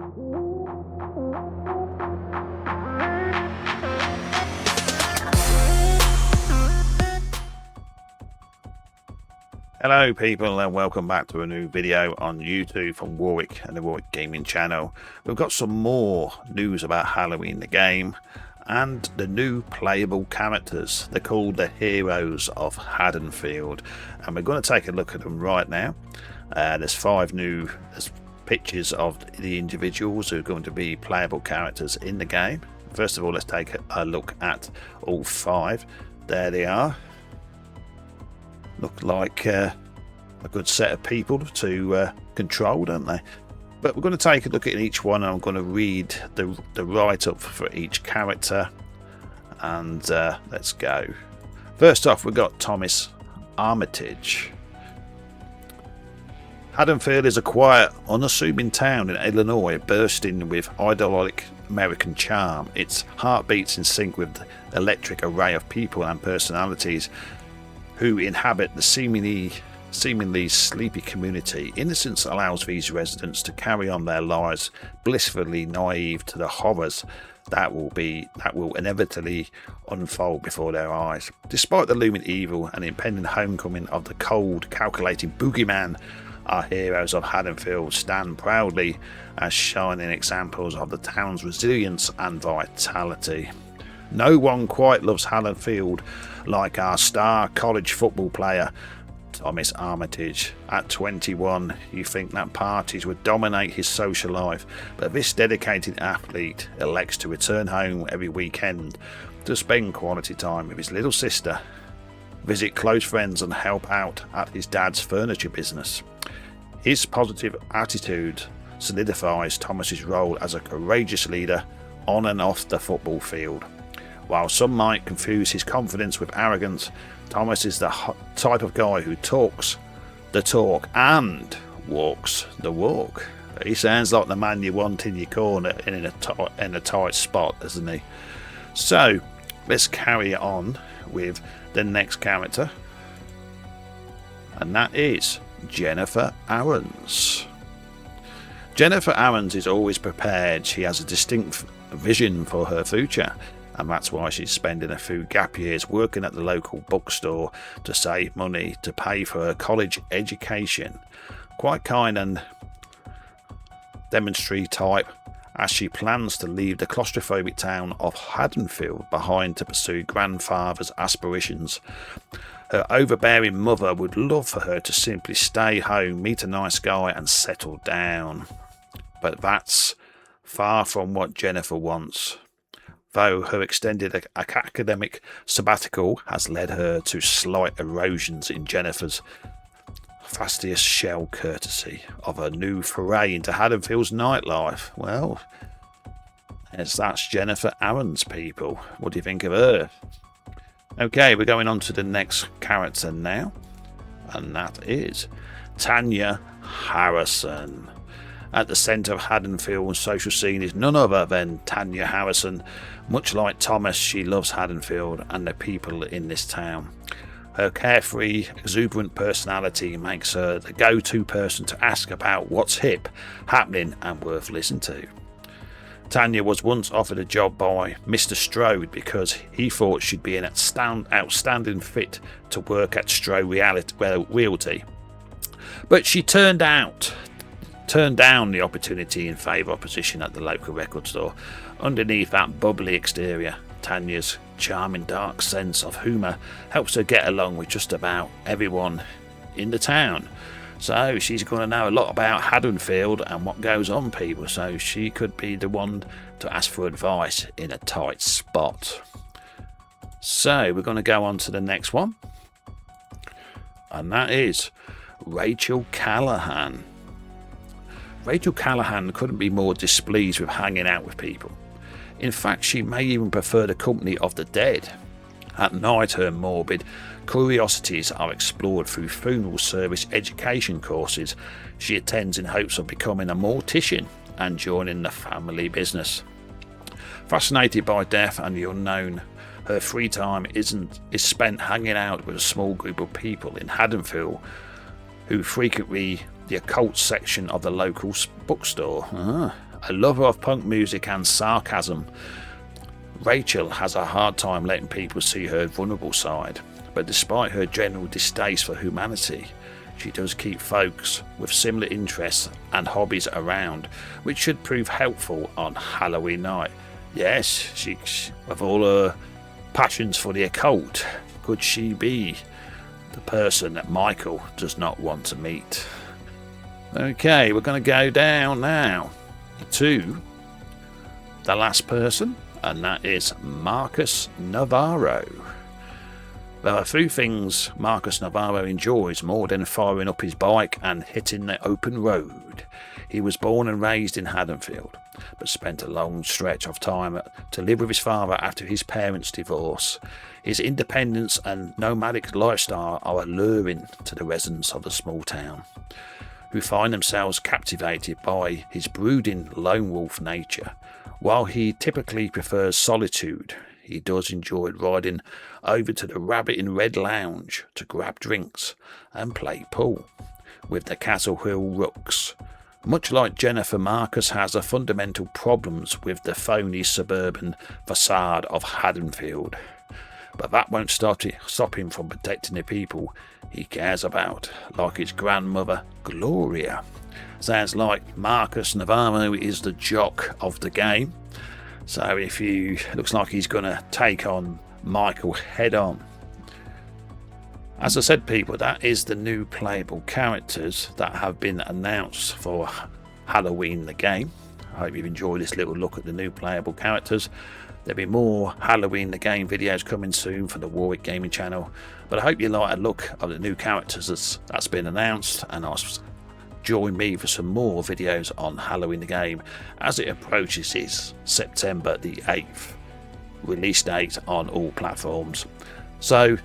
Hello people, and welcome back to a new video on YouTube from Warwick and the Warwick Gaming channel. We've got some more news about Halloween the game and the new playable characters. They're called the Heroes of Haddonfield, and we're going to take a look at them right now. There's 5 new pictures of the individuals who are going to be playable characters in the game. First of all, let's take a look at all 5. There they are. Look like a good set of people to control, don't they? But we're going to take a look at each one, and I'm going to read the write-up for each character. And let's go. First off, we've got Thomas Armitage. Haddonfield is a quiet, unassuming town in Illinois, bursting with idyllic American charm. Its heart beats in sync with the electric array of people and personalities who inhabit the seemingly sleepy community. Innocence allows these residents to carry on their lives blissfully naive to the horrors that will inevitably unfold before their eyes. Despite the looming evil and impending homecoming of the cold, calculating boogeyman, our heroes of Haddonfield stand proudly as shining examples of the town's resilience and vitality. No one quite loves Haddonfield like our star college football player, Thomas Armitage. At 21, you think that parties would dominate his social life, but this dedicated athlete elects to return home every weekend to spend quality time with his little sister, visit close friends and help out at his dad's furniture business. His positive attitude solidifies Thomas's role as a courageous leader on and off the football field. While some might confuse his confidence with arrogance, Thomas is the type of guy who talks the talk and walks the walk. He sounds like the man you want in your corner in a tight spot, doesn't he? So let's carry on with the next character, and that is Jennifer Aarons. Jennifer Aarons is always prepared. She has a distinct vision for her future, and that's why she's spending a few gap years working at the local bookstore to save money to pay for her college education. Quite kind and demonstrative type, as she plans to leave the claustrophobic town of Haddonfield behind to pursue grandfather's aspirations. Her overbearing mother would love for her to simply stay home, meet a nice guy and settle down. But that's far from what Jennifer wants. Though her extended academic sabbatical has led her to slight erosions in Jennifer's fastidious shell courtesy of her new foray into Haddonfield's nightlife. Well, yes, that's Jennifer Aarons, people. What do you think of her? Okay, we're going on to the next character now, and that is Tanya Harrison. At the centre of Haddonfield's social scene is none other than Tanya Harrison. Much like Thomas, she loves Haddonfield and the people in this town. Her carefree, exuberant personality makes her the go-to person to ask about what's hip, happening and worth listening to. Tanya was once offered a job by Mr. Strode because he thought she'd be an outstanding fit to work at Strode Realty. But she turned down the opportunity in favour of a position at the local record store. Underneath that bubbly exterior, Tanya's charming dark sense of humour helps her get along with just about everyone in the town. So she's going to know a lot about Haddonfield and what goes on, people, so she could be the one to ask for advice in a tight spot. So we're going to go on to the next one, and that is Rachel Callahan. Rachel Callahan couldn't be more displeased with hanging out with people. In fact, she may even prefer the company of the dead. At night, her morbid curiosities are explored through funeral service education courses she attends in hopes of becoming a mortician and joining the family business. Fascinated by death and the unknown, her free time is spent hanging out with a small group of people in Haddonfield who frequently the occult section of the local bookstore. A lover of punk music and sarcasm, Rachel has a hard time letting people see her vulnerable side, but despite her general distaste for humanity, she does keep folks with similar interests and hobbies around, which should prove helpful on Halloween night. Yes, she, with all her passions for the occult, could she be the person that Michael does not want to meet? Okay, we're going to go down now to the last person, and that is Marcus Navarro. There are a few things Marcus Navarro enjoys more than firing up his bike and hitting the open road. He was born and raised in Haddonfield, but spent a long stretch of time to live with his father after his parents' divorce. His independence and nomadic lifestyle are alluring to the residents of the small town, who find themselves captivated by his brooding lone wolf nature. While he typically prefers solitude, he does enjoy riding over to the Rabbit in Red Lounge to grab drinks and play pool with the Castle Hill Rooks. Much like Jennifer, Marcus has a fundamental problems with the phony suburban facade of Haddonfield, but that won't stop him from protecting the people he cares about, like his grandmother Gloria. Sounds like Marcus Navarro is the jock of the game, so looks like he's going to take on Michael head on. As I said, people, that is the new playable characters that have been announced for Halloween the game. I hope you've enjoyed this little look at the new playable characters. There'll be more Halloween the game videos coming soon for the Warwick Gaming channel, but I hope you like a look of the new characters that's been announced, and join me for some more videos on Halloween the game as it approaches its September the 8th release date on all platforms. So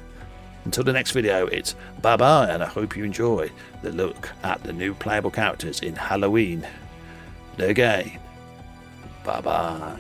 until the next video, it's bye bye, and I hope you enjoy the look at the new playable characters in Halloween the game. Bye bye.